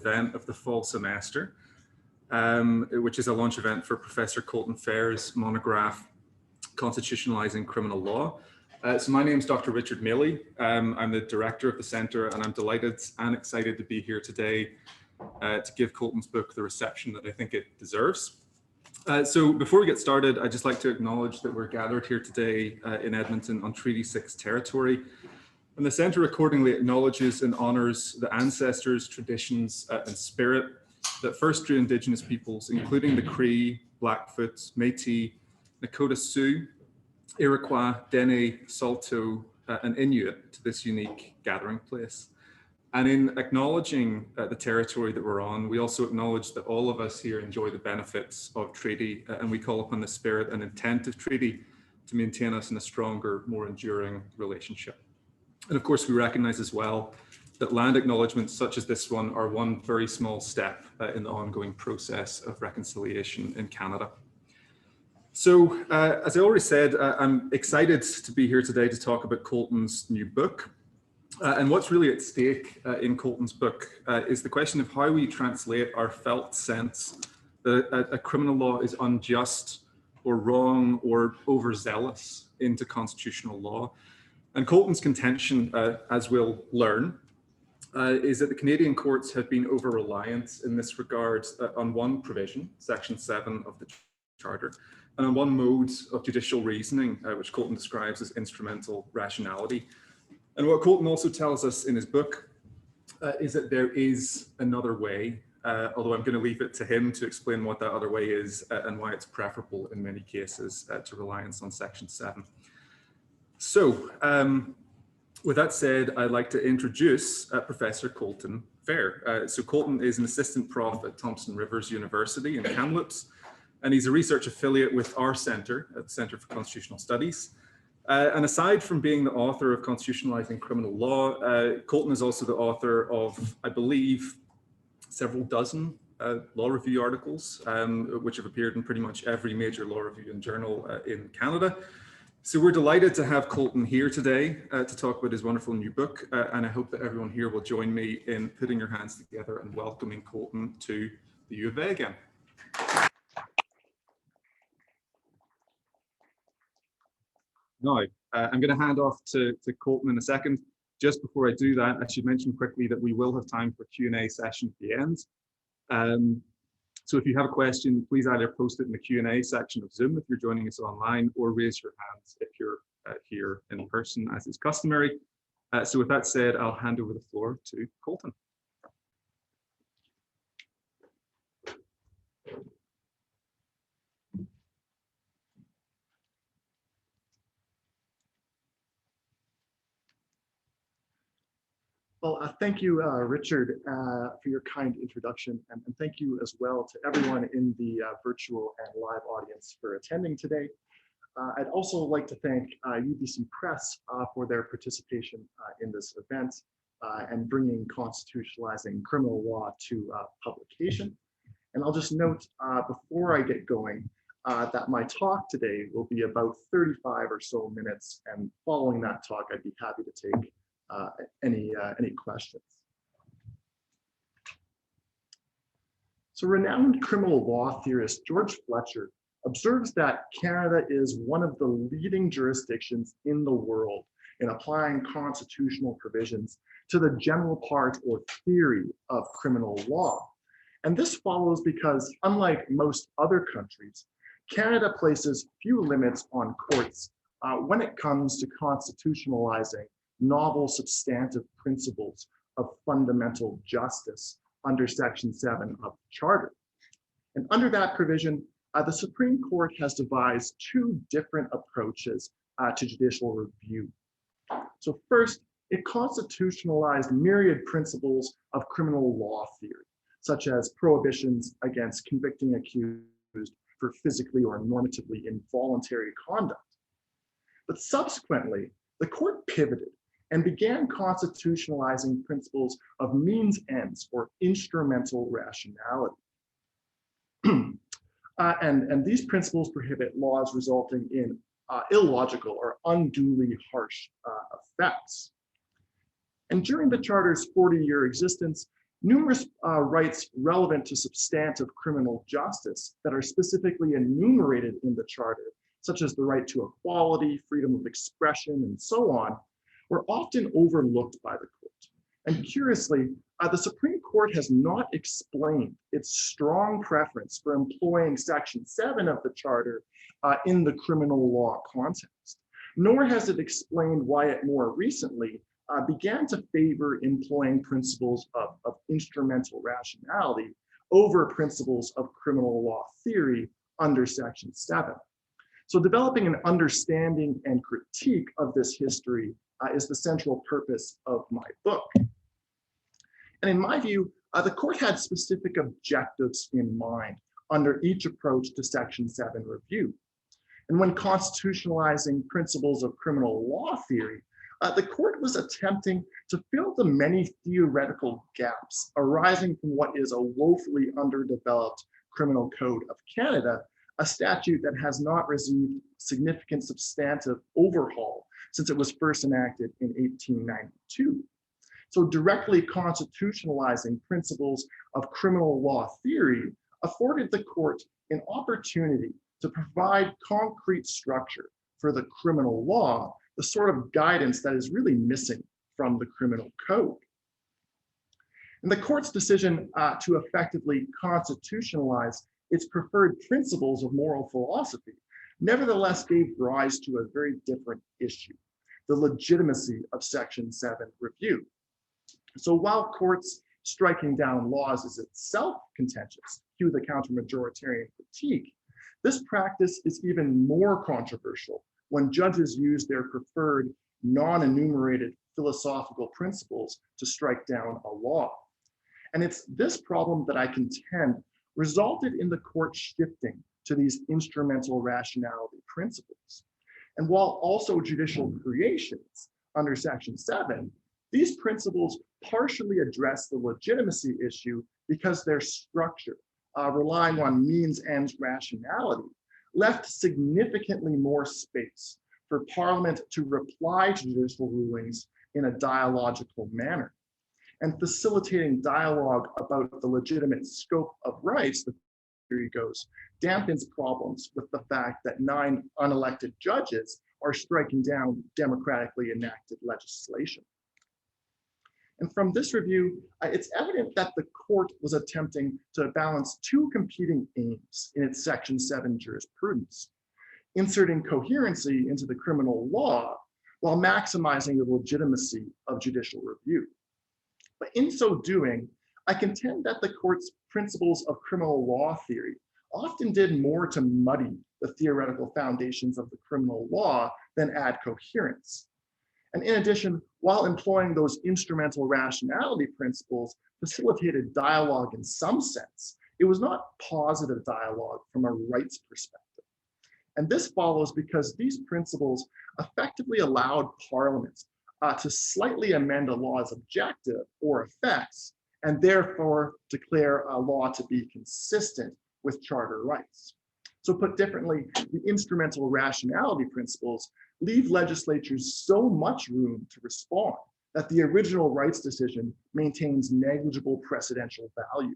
event of the fall semester, which is a launch event for Professor Colton Fehr's monograph, Constitutionalizing Criminal Law. So my name is Dr. Richard Milley. I'm the director of the Centre, and I'm delighted and excited to be here today to give Colton's book the reception that I think it deserves. So before we get started, I'd just like to acknowledge that we're gathered here today in Edmonton on Treaty 6 territory. And the Centre accordingly acknowledges and honours the ancestors, traditions and spirit that First Indigenous peoples, including the Cree, Blackfoot, Métis, Nakota Sioux, Iroquois, Dene, Saulteaux and Inuit to this unique gathering place. And in acknowledging the territory that we're on, we also acknowledge that all of us here enjoy the benefits of treaty, and we call upon the spirit and intent of treaty to maintain us in a stronger, more enduring relationship. And of course, we recognize as well that land acknowledgements such as this one are one very small step in the ongoing process of reconciliation in Canada. So, as I already said, I'm excited to be here today to talk about Colton's new book. And what's really at stake in Colton's book is the question of how we translate our felt sense that a criminal law is unjust or wrong or overzealous into constitutional law. And Colton's contention, as we'll learn, is that the Canadian courts have been over-reliant in this regard on one provision, Section 7 of the Charter, and on one mode of judicial reasoning, which Colton describes as instrumental rationality. And what Colton also tells us in his book is that there is another way, although I'm going to leave it to him to explain what that other way is and why it's preferable in many cases to reliance on Section 7. So, with that said, I'd like to introduce Professor Colton Fehr. So Colton is an assistant prof at Thompson Rivers University in Kamloops, and he's a research affiliate with our centre at the Centre for Constitutional Studies. And aside from being the author of Constitutionalizing Criminal Law, Colton is also the author of, I believe, several dozen law review articles, which have appeared in pretty much every major law review and journal in Canada. So we're delighted to have Colton here today to talk about his wonderful new book. And I hope that everyone here will join me in putting your hands together and welcoming Colton to the U of A again. Now, I'm going to hand off to Colton in a second. Just before I do that, I should mention quickly that we will have time for Q&A session at the end. So if you have a question, please either post it in the Q&A section of Zoom if you're joining us online, or raise your hands if you're here in person, as is customary. So with that said, I'll hand over the floor to Colton. Well, thank you, Richard, for your kind introduction, and thank you as well to everyone in the virtual and live audience for attending today. I'd also like to thank UBC Press for their participation in this event and bringing Constitutionalizing Criminal Law to publication. And I'll just note before I get going that my talk today will be about 35 or so minutes, and following that talk, I'd be happy to take any questions. So renowned criminal law theorist George Fletcher observes that Canada is one of the leading jurisdictions in the world in applying constitutional provisions to the general part or theory of criminal law. And this follows because, unlike most other countries, Canada places few limits on courts when it comes to constitutionalizing novel substantive principles of fundamental justice under Section 7 of the Charter. And under that provision, the Supreme Court has devised two different approaches to judicial review. So first, it constitutionalized myriad principles of criminal law theory, such as prohibitions against convicting accused for physically or normatively involuntary conduct. But subsequently, the court pivoted and began constitutionalizing principles of means ends or instrumental rationality. And these principles prohibit laws resulting in illogical or unduly harsh effects. And during the Charter's 40-year existence, Numerous rights relevant to substantive criminal justice that are specifically enumerated in the Charter, such as the right to equality, freedom of expression, and so on, were often overlooked by the court. And curiously, the Supreme Court has not explained its strong preference for employing Section 7 of the Charter in the criminal law context, nor has it explained why it more recently began to favor employing principles of instrumental rationality over principles of criminal law theory under Section 7. So developing an understanding and critique of this history is the central purpose of my book. And in my view, the court had specific objectives in mind under each approach to Section 7 review. And when constitutionalizing principles of criminal law theory, the court was attempting to fill the many theoretical gaps arising from what is a woefully underdeveloped criminal code of Canada, a statute that has not received significant substantive overhaul since it was first enacted in 1892. So directly constitutionalizing principles of criminal law theory afforded the court an opportunity to provide concrete structure for the criminal law, the sort of guidance that is really missing from the criminal code. And the court's decision to effectively constitutionalize its preferred principles of moral philosophy nevertheless gave rise to a very different issue, the legitimacy of Section 7 review. So while courts striking down laws is itself contentious, cue the counter-majoritarian critique, this practice is even more controversial when judges use their preferred non-enumerated philosophical principles to strike down a law. And it's this problem that I contend resulted in the court shifting to these instrumental rationality principles. And while also judicial creations under Section 7, these principles partially address the legitimacy issue because their structure, relying on means-ends rationality, left significantly more space for Parliament to reply to judicial rulings in a dialogical manner. And facilitating dialogue about the legitimate scope of rights, the theory goes, dampens problems with the fact that 9 unelected judges are striking down democratically enacted legislation. And from this review, it's evident that the court was attempting to balance 2 competing aims in its Section 7 jurisprudence, inserting coherency into the criminal law while maximizing the legitimacy of judicial review. But in so doing, I contend that the court's principles of criminal law theory often did more to muddy the theoretical foundations of the criminal law than add coherence. And in addition, while employing those instrumental rationality principles facilitated dialogue in some sense, it was not positive dialogue from a rights perspective. And this follows because these principles effectively allowed Parliament to slightly amend a law's objective or effects, and therefore declare a law to be consistent with charter rights. So put differently, the instrumental rationality principles leave legislatures so much room to respond that the original rights decision maintains negligible precedential value.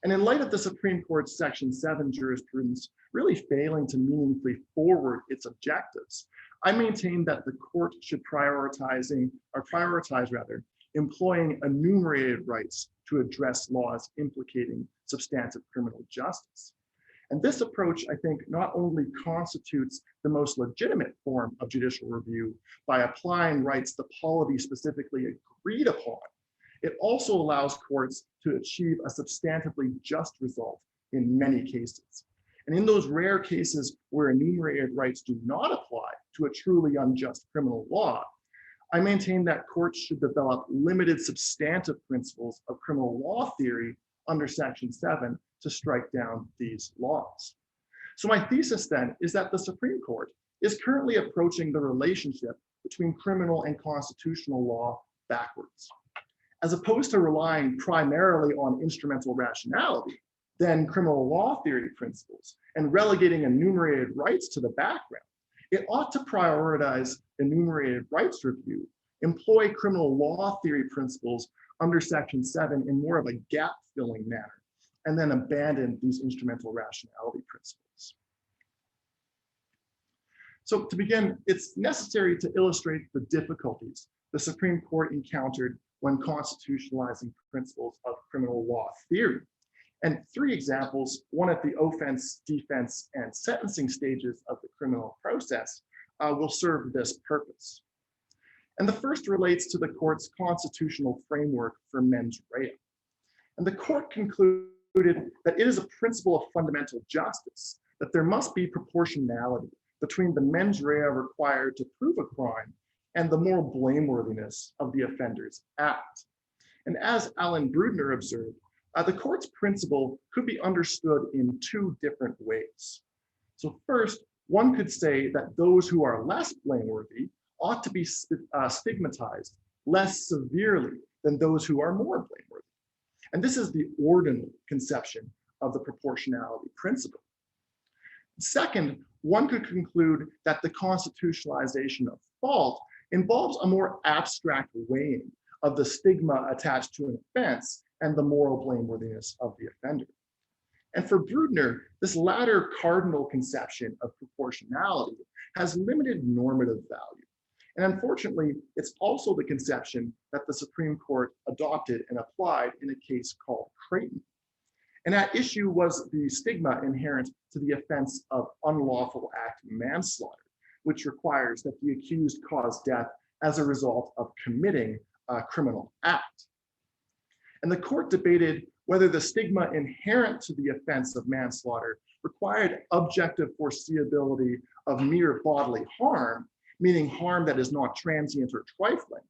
And in light of the Supreme Court's Section 7 jurisprudence really failing to meaningfully forward its objectives, I maintain that the court should prioritize employing enumerated rights to address laws implicating substantive criminal justice. And this approach, I think, not only constitutes the most legitimate form of judicial review by applying rights the polity specifically agreed upon, it also allows courts to achieve a substantively just result in many cases. And in those rare cases where enumerated rights do not apply to a truly unjust criminal law, I maintain that courts should develop limited substantive principles of criminal law theory under Section 7 to strike down these laws. So my thesis then is that the Supreme Court is currently approaching the relationship between criminal and constitutional law backwards. As opposed to relying primarily on instrumental rationality, then criminal law theory principles, and relegating enumerated rights to the background, it ought to prioritize enumerated rights review, employ criminal law theory principles under Section 7 in more of a gap-filling manner, and then abandoned these instrumental rationality principles. So to begin, it's necessary to illustrate the difficulties the Supreme Court encountered when constitutionalizing principles of criminal law theory. And three examples, one at the offense, defense, and sentencing stages of the criminal process, will serve this purpose. And the first relates to the court's constitutional framework for mens rea. And the court concluded that it is a principle of fundamental justice that there must be proportionality between the mens rea required to prove a crime and the moral blameworthiness of the offender's act. And as Alan Brudner observed, the court's principle could be understood in two different ways. So first, one could say that those who are less blameworthy ought to be stigmatized less severely than those who are more blameworthy. And this is the ordinal conception of the proportionality principle. Second, one could conclude that the constitutionalization of fault involves a more abstract weighing of the stigma attached to an offense and the moral blameworthiness of the offender. And for Brudner, this latter cardinal conception of proportionality has limited normative value. And unfortunately, it's also the conception that the Supreme Court adopted and applied in a case called Creighton. And at issue was the stigma inherent to the offense of unlawful act manslaughter, which requires that the accused cause death as a result of committing a criminal act. And the court debated whether the stigma inherent to the offense of manslaughter required objective foreseeability of mere bodily harm, meaning harm that is not transient or trifling,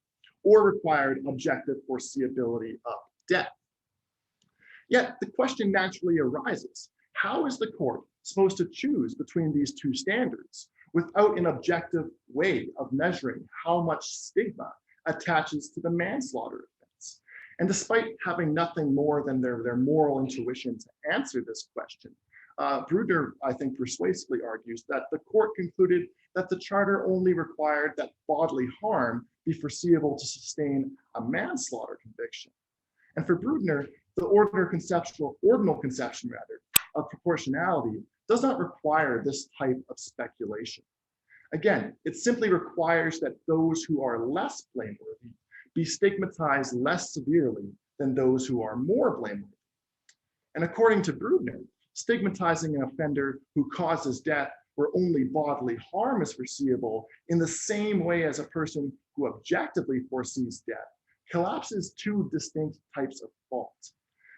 or required objective foreseeability of death. Yet the question naturally arises, how is the court supposed to choose between these two standards without an objective way of measuring how much stigma attaches to the manslaughter offense? And despite having nothing more than their moral intuition to answer this question, Brudner, I think, persuasively argues that the court concluded that the charter only required that bodily harm be foreseeable to sustain a manslaughter conviction. And for Brudner, the ordinal conception of proportionality does not require this type of speculation. Again, it simply requires that those who are less blameworthy be stigmatized less severely than those who are more blameworthy. And according to Brudner, stigmatizing an offender who causes death where only bodily harm is foreseeable in the same way as a person who objectively foresees death collapses two distinct types of fault.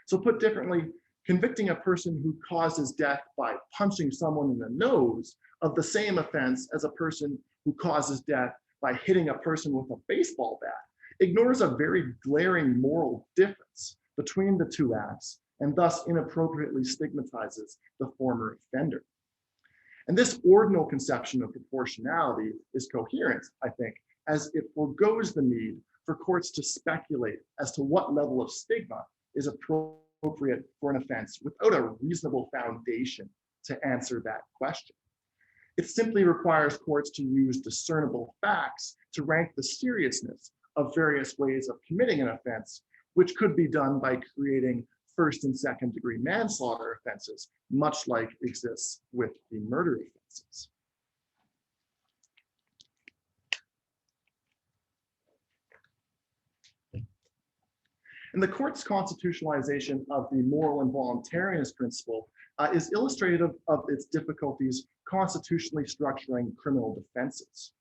So put differently, convicting a person who causes death by punching someone in the nose of the same offense as a person who causes death by hitting a person with a baseball bat ignores a very glaring moral difference between the two acts and thus inappropriately stigmatizes the former offender. And this ordinal conception of proportionality is coherent, I think, as it forgoes the need for courts to speculate as to what level of stigma is appropriate for an offense without a reasonable foundation to answer that question. It simply requires courts to use discernible facts to rank the seriousness of various ways of committing an offense, which could be done by creating first and second degree manslaughter offenses, much like exists with the murder offenses. And the court's constitutionalization of the moral involuntariness principle is illustrative of its difficulties constitutionally structuring criminal defenses.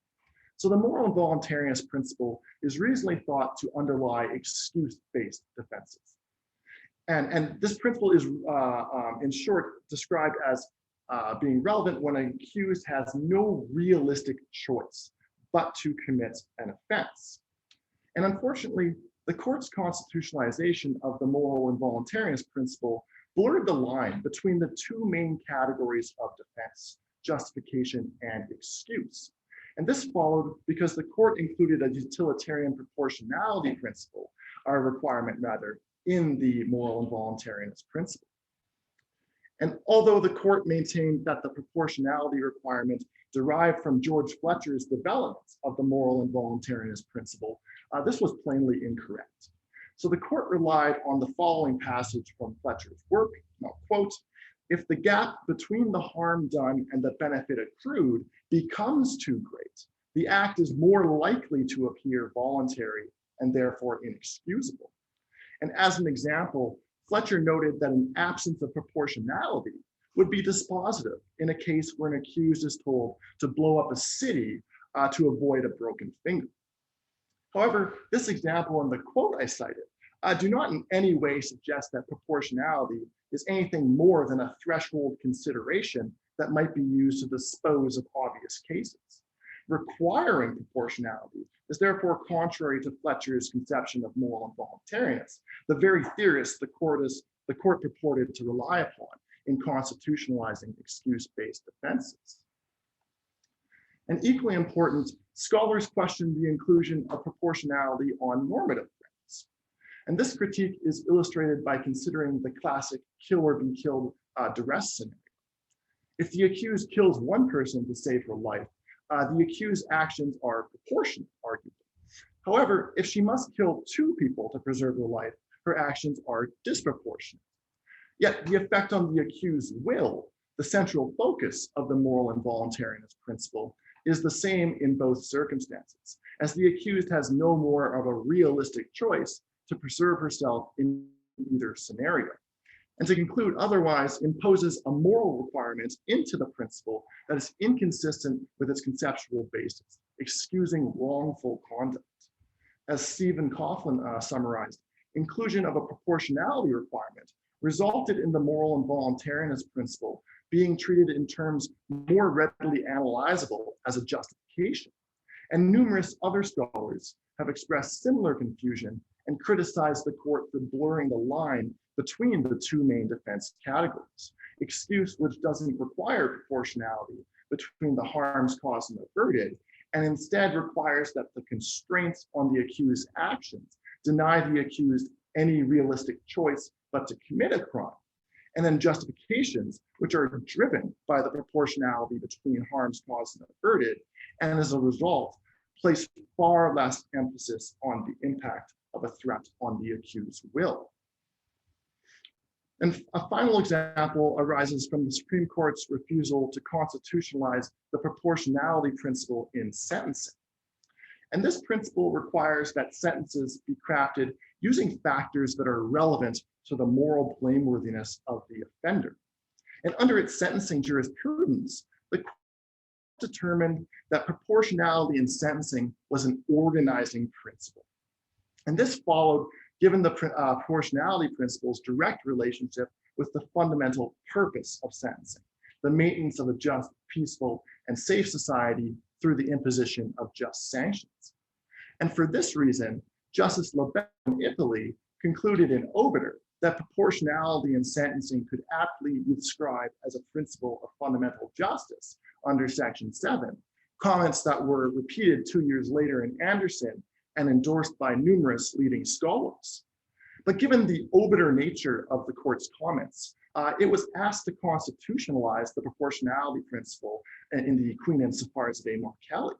So the moral involuntariness principle is reasonably thought to underlie excuse-based defenses. And this principle is, in short, described as being relevant when an accused has no realistic choice but to commit an offense. And unfortunately, the court's constitutionalization of the moral involuntariness principle blurred the line between the two main categories of defense, justification and excuse. And this followed because the court included a utilitarian proportionality principle, or requirement rather, in the moral involuntariness principle. And although the court maintained that the proportionality requirement derived from George Fletcher's development of the moral involuntariness principle, this was plainly incorrect. So the court relied on the following passage from Fletcher's work, and I'll quote, "If the gap between the harm done and the benefit accrued becomes too great, the act is more likely to appear voluntary and therefore inexcusable." And as an example, Fletcher noted that an absence of proportionality would be dispositive in a case where an accused is told to blow up a city to avoid a broken finger. However, this example and the quote I cited do not in any way suggest that proportionality is anything more than a threshold consideration that might be used to dispose of obvious cases. Requiring proportionality is therefore contrary to Fletcher's conception of moral involuntariness, the very theorist the court purported to rely upon in constitutionalizing excuse-based offenses. And equally important, scholars question the inclusion of proportionality on normative grounds. And this critique is illustrated by considering the classic kill or be killed duress scenario. If the accused kills one person to save her life, the accused's actions are proportionate, arguably. However, if she must kill two people to preserve her life, her actions are disproportionate. Yet the effect on the accused's will, the central focus of the moral involuntariness principle, is the same in both circumstances, as the accused has no more of a realistic choice to preserve herself in either scenario. And to conclude otherwise imposes a moral requirement into the principle that is inconsistent with its conceptual basis, excusing wrongful conduct. As Stephen Coughlin summarized, inclusion of a proportionality requirement resulted in the moral involuntariness principle being treated in terms more readily analyzable as a justification. And numerous other scholars have expressed similar confusion and criticized the court for blurring the line between the two main defense categories: excuse which doesn't require proportionality between the harms caused and averted, and instead requires that the constraints on the accused's actions deny the accused any realistic choice but to commit a crime. And then justifications, which are driven by the proportionality between harms caused and averted, and as a result, place far less emphasis on the impact of a threat on the accused's will. And a final example arises from the Supreme Court's refusal to constitutionalize the proportionality principle in sentencing. And this principle requires that sentences be crafted using factors that are relevant to the moral blameworthiness of the offender. And under its sentencing jurisprudence, the court determined that proportionality in sentencing was an organizing principle. And this followed given the proportionality principle's direct relationship with the fundamental purpose of sentencing, the maintenance of a just, peaceful, and safe society through the imposition of just sanctions. And for this reason, Justice Lebel in Italy concluded in Obiter that proportionality in sentencing could aptly be described as a principle of fundamental justice under Section 7, comments that were repeated 2 years later in Anderson and endorsed by numerous leading scholars. But given the obiter nature of the court's comments, it was asked to constitutionalize the proportionality principle in the Queen Insofars de Marcelli.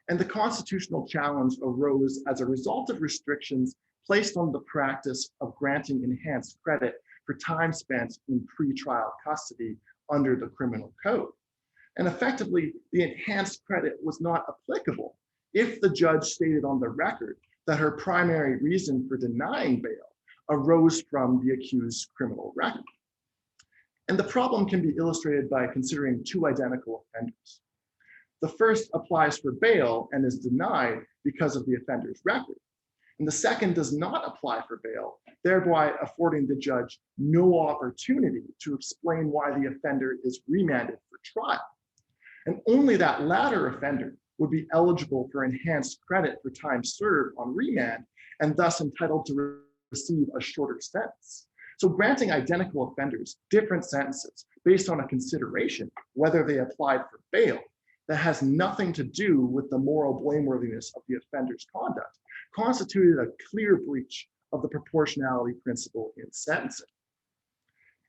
And the constitutional challenge arose as a result of restrictions placed on the practice of granting enhanced credit for time spent in pretrial custody under the criminal code. And effectively, the enhanced credit was not applicable if the judge stated on the record that her primary reason for denying bail arose from the accused's criminal record. And the problem can be illustrated by considering two identical offenders. The first applies for bail and is denied because of the offender's record. And the second does not apply for bail, thereby affording the judge no opportunity to explain why the offender is remanded for trial. And only that latter offender would be eligible for enhanced credit for time served on remand and thus entitled to receive a shorter sentence. So granting identical offenders different sentences based on a consideration whether they applied for bail that has nothing to do with the moral blameworthiness of the offender's conduct constituted a clear breach of the proportionality principle in sentencing.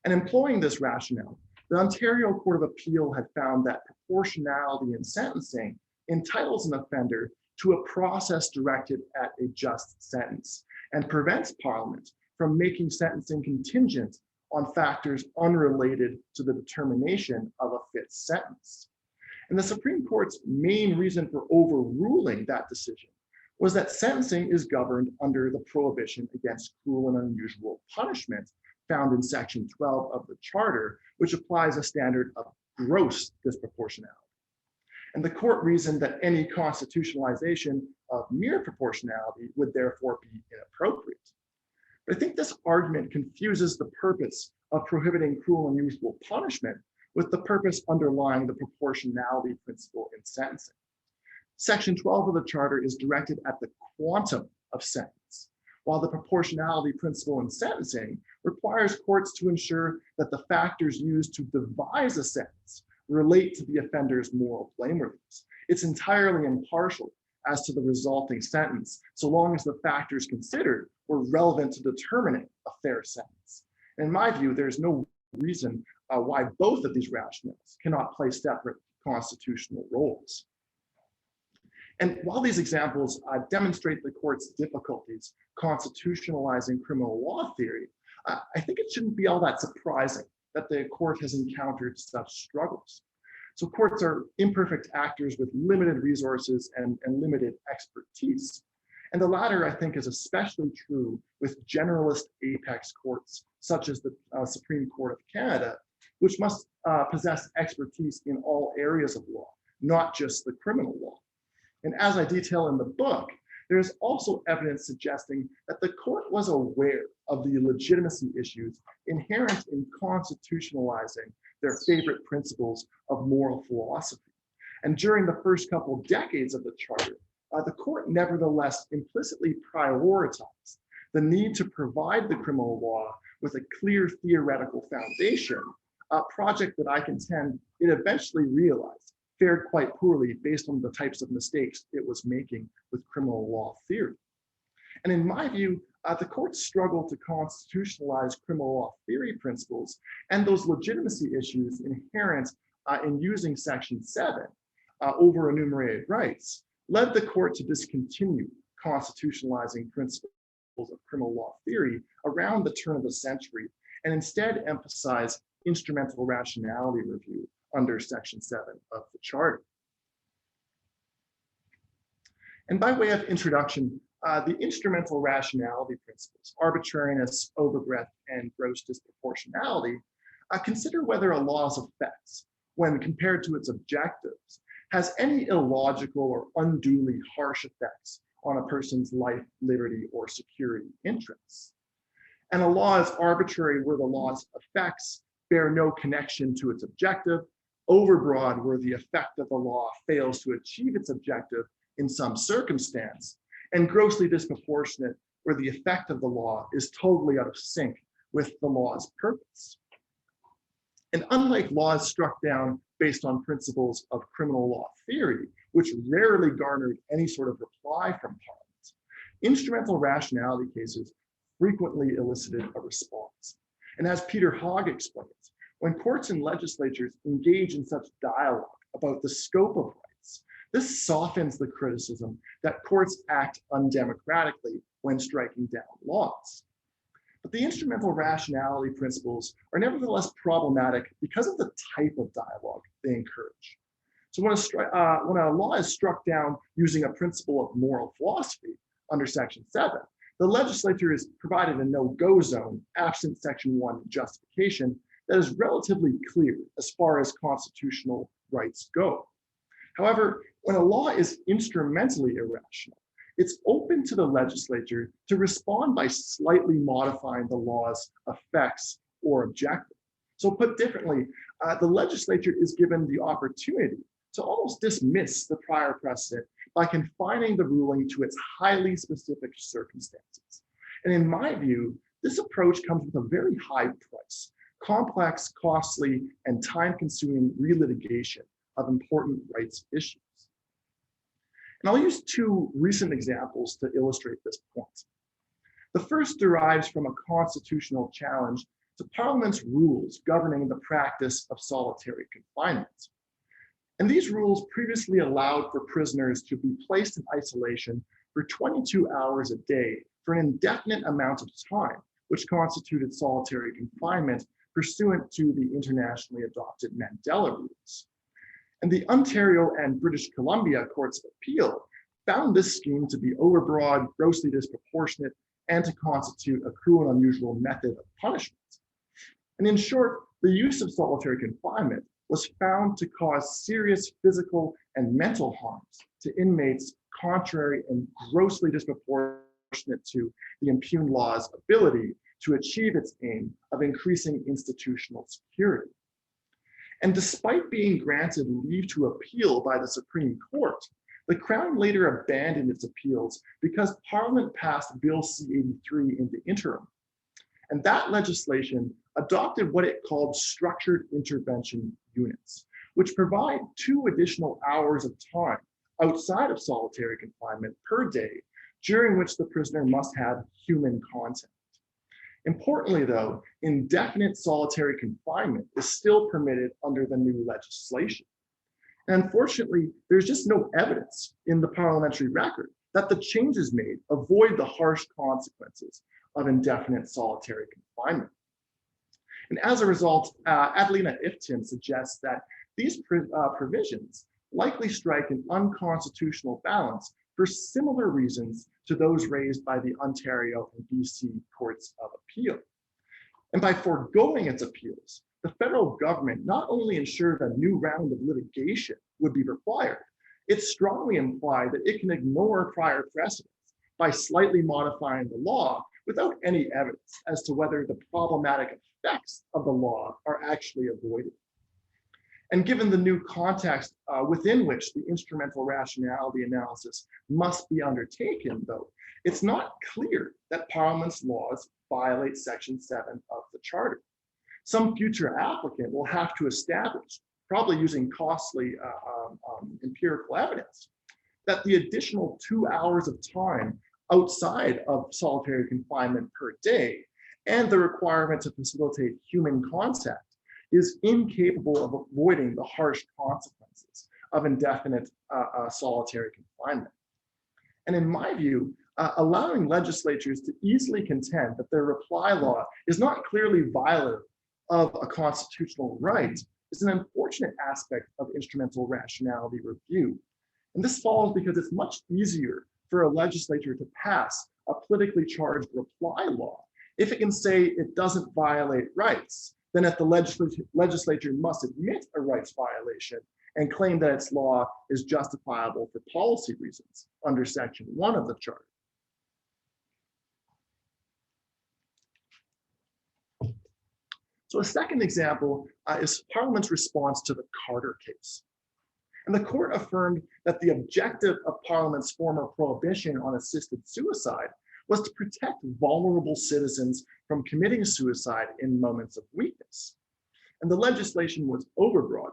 And employing this rationale, the Ontario Court of Appeal had found that proportionality in sentencing entitles an offender to a process directed at a just sentence and prevents Parliament from making sentencing contingent on factors unrelated to the determination of a fit sentence. And the Supreme Court's main reason for overruling that decision was that sentencing is governed under the prohibition against cruel and unusual punishment found in Section 12 of the Charter, which applies a standard of gross disproportionality. And the court reasoned that any constitutionalization of mere proportionality would therefore be inappropriate. But I think this argument confuses the purpose of prohibiting cruel and unusual punishment with the purpose underlying the proportionality principle in sentencing. Section 12 of the Charter is directed at the quantum of sentence, while the proportionality principle in sentencing requires courts to ensure that the factors used to devise a sentence relate to the offender's moral blameworthiness. It's entirely impartial as to the resulting sentence, so long as the factors considered were relevant to determining a fair sentence. In my view, there's no reason why both of these rationales cannot play separate constitutional roles. And while these examples demonstrate the court's difficulties constitutionalizing criminal law theory, I think it shouldn't be all that surprising that the court has encountered such struggles. So courts are imperfect actors with limited resources and limited expertise. And the latter, I think, is especially true with generalist apex courts, such as the Supreme Court of Canada, which must possess expertise in all areas of law, not just the criminal law. And as I detail in the book, there's also evidence suggesting that the court was aware of the legitimacy issues inherent in constitutionalizing their favorite principles of moral philosophy. And during the first couple decades of the Charter, the court nevertheless implicitly prioritized the need to provide the criminal law with a clear theoretical foundation, a project that I contend it eventually realized fared quite poorly based on the types of mistakes it was making with criminal law theory. And in my view, the court's struggle to constitutionalize criminal law theory principles and those legitimacy issues inherent in using Section 7 over enumerated rights led the court to discontinue constitutionalizing principles of criminal law theory around the turn of the century and instead emphasize instrumental rationality review under Section 7 of the Charter. And by way of introduction, the instrumental rationality principles, arbitrariness, overbreadth, and gross disproportionality, consider whether a law's effects, when compared to its objectives, has any illogical or unduly harsh effects on a person's life, liberty, or security interests. And a law is arbitrary where the law's effects bear no connection to its objective, overbroad where the effect of the law fails to achieve its objective in some circumstance, and grossly disproportionate where the effect of the law is totally out of sync with the law's purpose. And unlike laws struck down based on principles of criminal law theory, which rarely garnered any sort of reply from Parliament, instrumental rationality cases frequently elicited a response. And as Peter Hogg explains, when courts and legislatures engage in such dialogue about the scope of rights, this softens the criticism that courts act undemocratically when striking down laws. But the instrumental rationality principles are nevertheless problematic because of the type of dialogue they encourage. So when a law is struck down using a principle of moral philosophy under Section 7, the legislature is provided a no-go zone absent Section 1 justification that is relatively clear as far as constitutional rights go. However, when a law is instrumentally irrational, it's open to the legislature to respond by slightly modifying the law's effects or objective. So put differently, the legislature is given the opportunity to almost dismiss the prior precedent by confining the ruling to its highly specific circumstances. And in my view, this approach comes with a very high price, complex, costly, and time-consuming relitigation of important rights issues. And I'll use two recent examples to illustrate this point. The first derives from a constitutional challenge to Parliament's rules governing the practice of solitary confinement. And these rules previously allowed for prisoners to be placed in isolation for 22 hours a day for an indefinite amount of time, which constituted solitary confinement pursuant to the internationally adopted Mandela rules. And the Ontario and British Columbia Courts of Appeal found this scheme to be overbroad, grossly disproportionate, and to constitute a cruel and unusual method of punishment. And in short, the use of solitary confinement was found to cause serious physical and mental harms to inmates, contrary and grossly disproportionate to the impugned law's ability to achieve its aim of increasing institutional security. And despite being granted leave to appeal by the Supreme Court, the Crown later abandoned its appeals because Parliament passed Bill C-83 in the interim. And that legislation adopted what it called structured intervention units, which provide 2 additional hours of time outside of solitary confinement per day, during which the prisoner must have human contact. Importantly, though, indefinite solitary confinement is still permitted under the new legislation. And unfortunately, there's just no evidence in the parliamentary record that the changes made avoid the harsh consequences of indefinite solitary confinement. And as a result, Adelina Iftin suggests that these provisions likely strike an unconstitutional balance for similar reasons to those raised by the Ontario and BC Courts of Appeal. And by foregoing its appeals, the federal government not only ensured a new round of litigation would be required, it strongly implied that it can ignore prior precedents by slightly modifying the law without any evidence as to whether the problematic effects of the law are actually avoided. And given the new context within which the instrumental rationality analysis must be undertaken, though, it's not clear that Parliament's laws violate Section 7 of the Charter. Some future applicant will have to establish, probably using costly empirical evidence, that the additional 2 hours of time outside of solitary confinement per day and the requirement to facilitate human contact is incapable of avoiding the harsh consequences of indefinite solitary confinement. And in my view, allowing legislatures to easily contend that their reply law is not clearly violative of a constitutional right is an unfortunate aspect of instrumental rationality review. And this follows because it's much easier for a legislature to pass a politically charged reply law if it can say it doesn't violate rights, than if the legislature must admit a rights violation and claim that its law is justifiable for policy reasons under Section 1 of the Charter. So a second example is Parliament's response to the Carter case. And the court affirmed that the objective of Parliament's former prohibition on assisted suicide was to protect vulnerable citizens from committing suicide in moments of weakness. And the legislation was overbroad,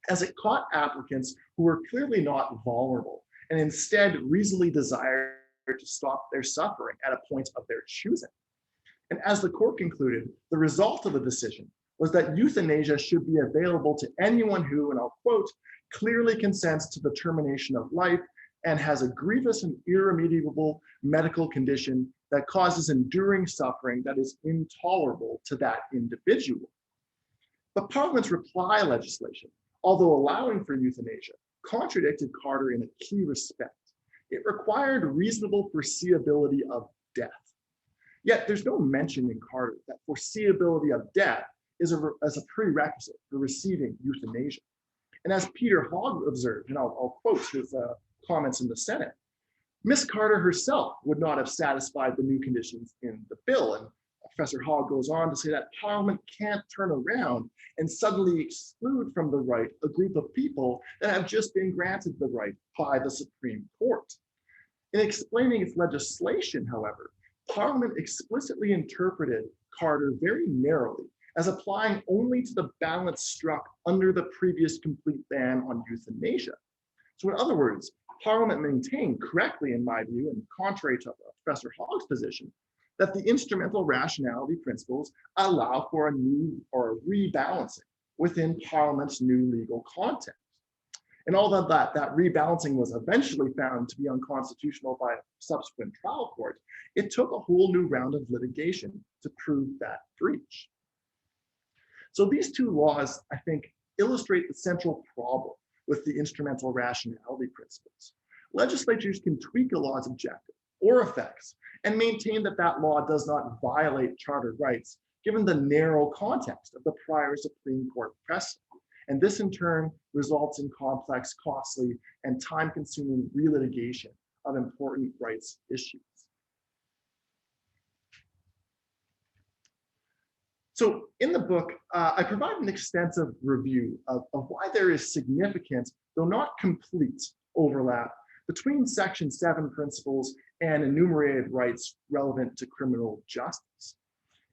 as it caught applicants who were clearly not vulnerable and instead reasonably desired to stop their suffering at a point of their choosing. And as the court concluded, the result of the decision was that euthanasia should be available to anyone who, and I'll quote, clearly consents to the termination of life and has a grievous and irremediable medical condition that causes enduring suffering that is intolerable to that individual. But Parliament's reply legislation, although allowing for euthanasia, contradicted Carter in a key respect. It required reasonable foreseeability of death. Yet there's no mention in Carter that foreseeability of death is as a prerequisite for receiving euthanasia. And as Peter Hogg observed, and I'll quote his comments in the Senate, Miss Carter herself would not have satisfied the new conditions in the bill. And Professor Hogg goes on to say that Parliament can't turn around and suddenly exclude from the right a group of people that have just been granted the right by the Supreme Court. In explaining its legislation, however, Parliament explicitly interpreted Carter very narrowly as applying only to the balance struck under the previous complete ban on euthanasia. So in other words, Parliament maintained correctly, in my view, and contrary to Professor Hogg's position, that the instrumental rationality principles allow for a new or a rebalancing within Parliament's new legal context. And although that rebalancing was eventually found to be unconstitutional by a subsequent trial court, it took a whole new round of litigation to prove that breach. So these two laws, I think, illustrate the central problem with the instrumental rationality principles. Legislatures can tweak a law's objective or effects and maintain that that law does not violate charter rights, given the narrow context of the prior Supreme Court precedent. And this in turn results in complex, costly, and time-consuming relitigation of important rights issues. So in the book, I provide an extensive review of why there is significant, though not complete, overlap between Section 7 principles and enumerated rights relevant to criminal justice.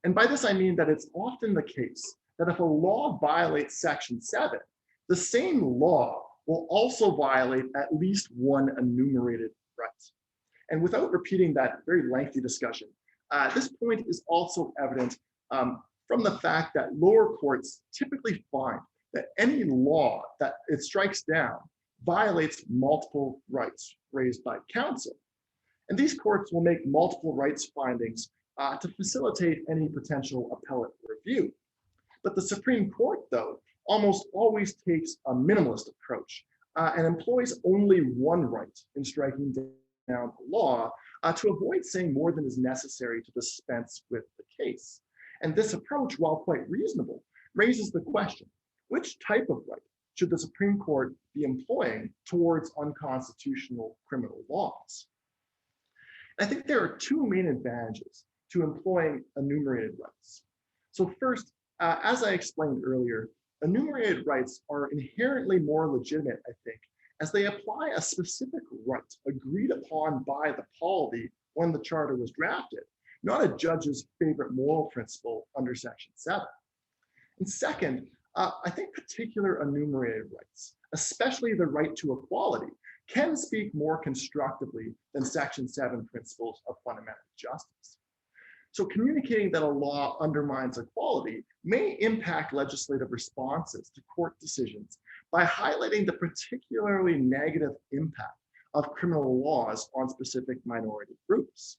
And by this, I mean that it's often the case that if a law violates Section 7, the same law will also violate at least one enumerated right. And without repeating that very lengthy discussion, this point is also evident from the fact that lower courts typically find that any law that it strikes down violates multiple rights raised by counsel. And these courts will make multiple rights findings to facilitate any potential appellate review. But the Supreme Court, though, almost always takes a minimalist approach and employs only one right in striking down a law to avoid saying more than is necessary to dispense with the case. And this approach, while quite reasonable, raises the question, which type of right should the Supreme Court be employing towards unconstitutional criminal laws? I think there are two main advantages to employing enumerated rights. So first, as I explained earlier, enumerated rights are inherently more legitimate, I think, as they apply a specific right agreed upon by the polity when the charter was drafted, not a judge's favorite moral principle under Section 7. And second, I think particular enumerated rights, especially the right to equality, can speak more constructively than Section 7 principles of fundamental justice. So communicating that a law undermines equality may impact legislative responses to court decisions by highlighting the particularly negative impact of criminal laws on specific minority groups.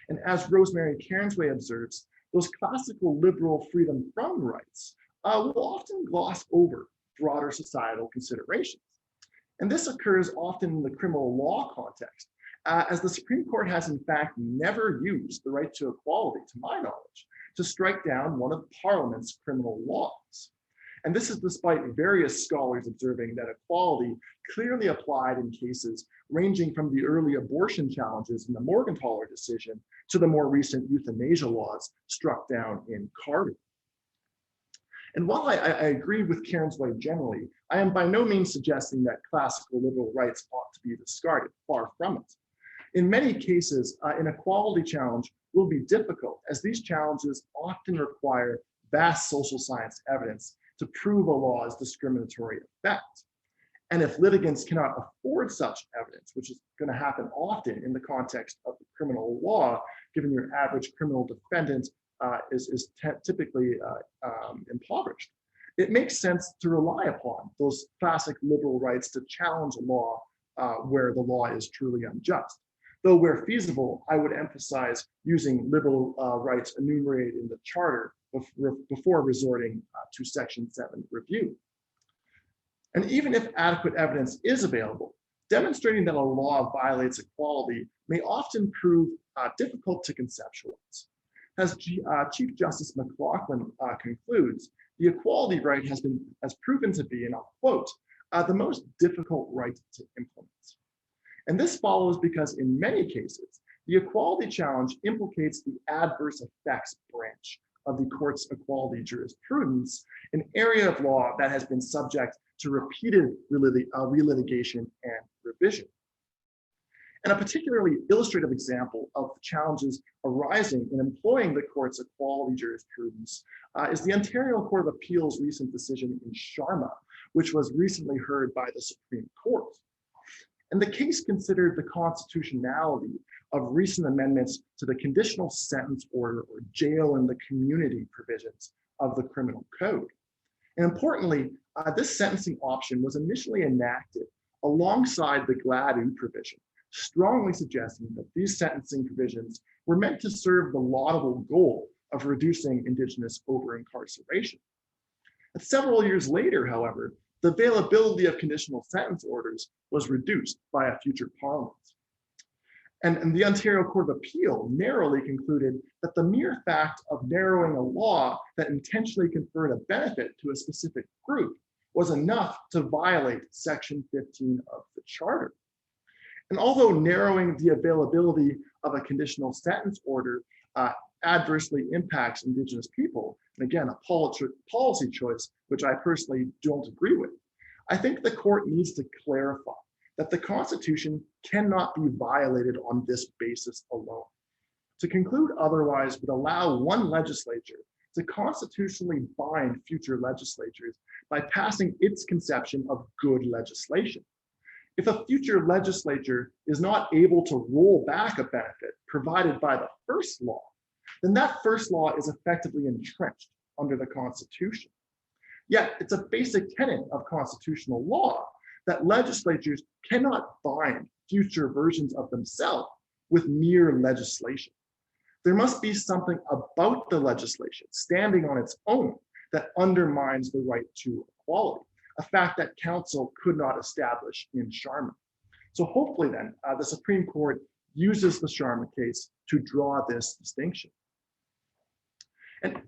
And as Rosemary Cairnsway observes, those classical liberal freedom from rights will often gloss over broader societal considerations. And this occurs often in the criminal law context, as the Supreme Court has in fact never used the right to equality, to my knowledge, to strike down one of Parliament's criminal laws. And this is despite various scholars observing that equality clearly applied in cases ranging from the early abortion challenges in the Morgentaler decision to the more recent euthanasia laws struck down in Carter. And while I agree with Cairnsway generally, I am by no means suggesting that classical liberal rights ought to be discarded, far from it. In many cases, an equality challenge will be difficult, as these challenges often require vast social science evidence to prove a law's discriminatory effect. And if litigants cannot afford such evidence, which is going to happen often in the context of the criminal law, given your average criminal defendant is typically impoverished, it makes sense to rely upon those classic liberal rights to challenge a law where the law is truly unjust. Though where feasible, I would emphasize using liberal rights enumerated in the Charter before resorting to Section 7 review. And even if adequate evidence is available, demonstrating that a law violates equality may often prove difficult to conceptualize. As Chief Justice McLaughlin concludes, the equality right has proven to be, and I'll quote, the most difficult right to implement. And this follows because in many cases, the equality challenge implicates the adverse effects branch of the court's equality jurisprudence, an area of law that has been subject to repeated relitigation and revision. And a particularly illustrative example of the challenges arising in employing the court's equality jurisprudence is the Ontario Court of Appeal's recent decision in Sharma, which was recently heard by the Supreme Court. And the case considered the constitutionality of recent amendments to the conditional sentence order or jail in the community provisions of the criminal code. And importantly, this sentencing option was initially enacted alongside the GLADU provision, strongly suggesting that these sentencing provisions were meant to serve the laudable goal of reducing Indigenous over-incarceration. And several years later, however, the availability of conditional sentence orders was reduced by a future parliament. And the Ontario Court of Appeal narrowly concluded that the mere fact of narrowing a law that intentionally conferred a benefit to a specific group was enough to violate Section 15 of the Charter. And although narrowing the availability of a conditional sentence order adversely impacts Indigenous people, and again, a policy choice, which I personally don't agree with, I think the court needs to clarify that the Constitution cannot be violated on this basis alone. To conclude otherwise would allow one legislature to constitutionally bind future legislatures by passing its conception of good legislation. If a future legislature is not able to roll back a benefit provided by the first law, then that first law is effectively entrenched under the Constitution. Yet it's a basic tenet of constitutional law that legislatures cannot bind future versions of themselves with mere legislation. There must be something about the legislation standing on its own that undermines the right to equality, a fact that counsel could not establish in Sharma. So hopefully then, the Supreme Court uses the Sharma case to draw this distinction. And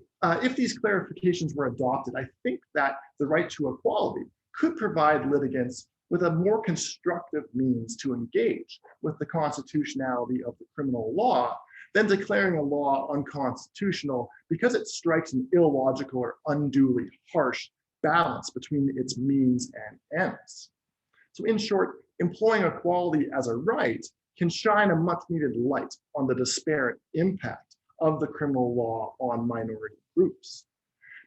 if these clarifications were adopted, I think that the right to equality could provide litigants with a more constructive means to engage with the constitutionality of the criminal law than declaring a law unconstitutional because it strikes an illogical or unduly harsh balance between its means and ends. So in short, employing equality as a right can shine a much needed light on the disparate impact of the criminal law on minority groups.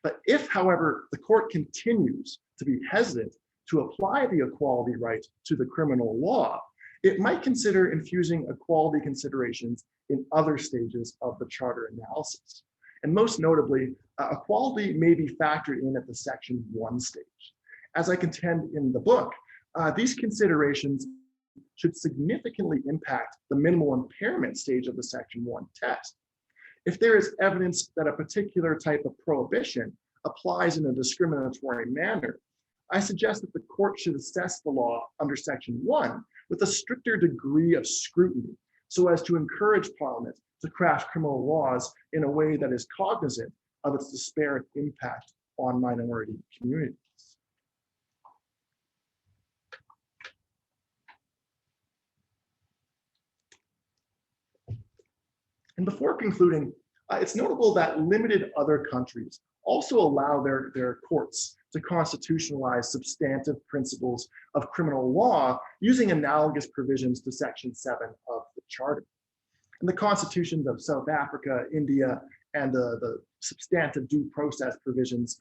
But if, however, the court continues to be hesitant to apply the equality right to the criminal law, it might consider infusing equality considerations in other stages of the charter analysis. And most notably, equality may be factored in at the Section 1 stage. As I contend in the book, these considerations should significantly impact the minimal impairment stage of the Section 1 test. If there is evidence that a particular type of prohibition applies in a discriminatory manner, I suggest that the court should assess the law under Section 1 with a stricter degree of scrutiny so as to encourage Parliament to craft criminal laws in a way that is cognizant of its disparate impact on minority communities. And before concluding, it's notable that limited other countries also allow their courts to constitutionalize substantive principles of criminal law using analogous provisions to Section 7 of the Charter. And the constitutions of South Africa, India, and the substantive due process provisions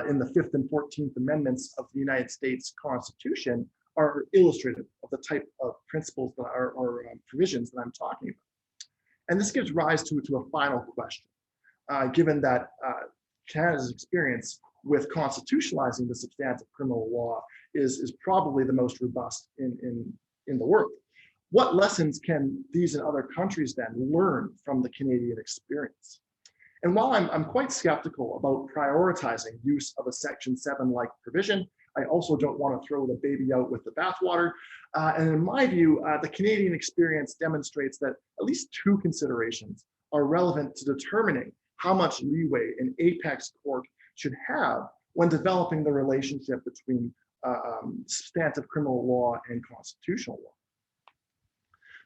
in the 5th and 14th Amendments of the United States Constitution are illustrative of the type of principles that are provisions that I'm talking about. And this gives rise to a final question, given that Canada's experience with constitutionalizing the substantive criminal law is probably the most robust in the world. What lessons can these and other countries then learn from the Canadian experience? And while I'm quite skeptical about prioritizing use of a Section 7-like provision, I also don't want to throw the baby out with the bathwater. And in my view, the Canadian experience demonstrates that at least two considerations are relevant to determining how much leeway an apex court should have when developing the relationship between substantive criminal law and constitutional law.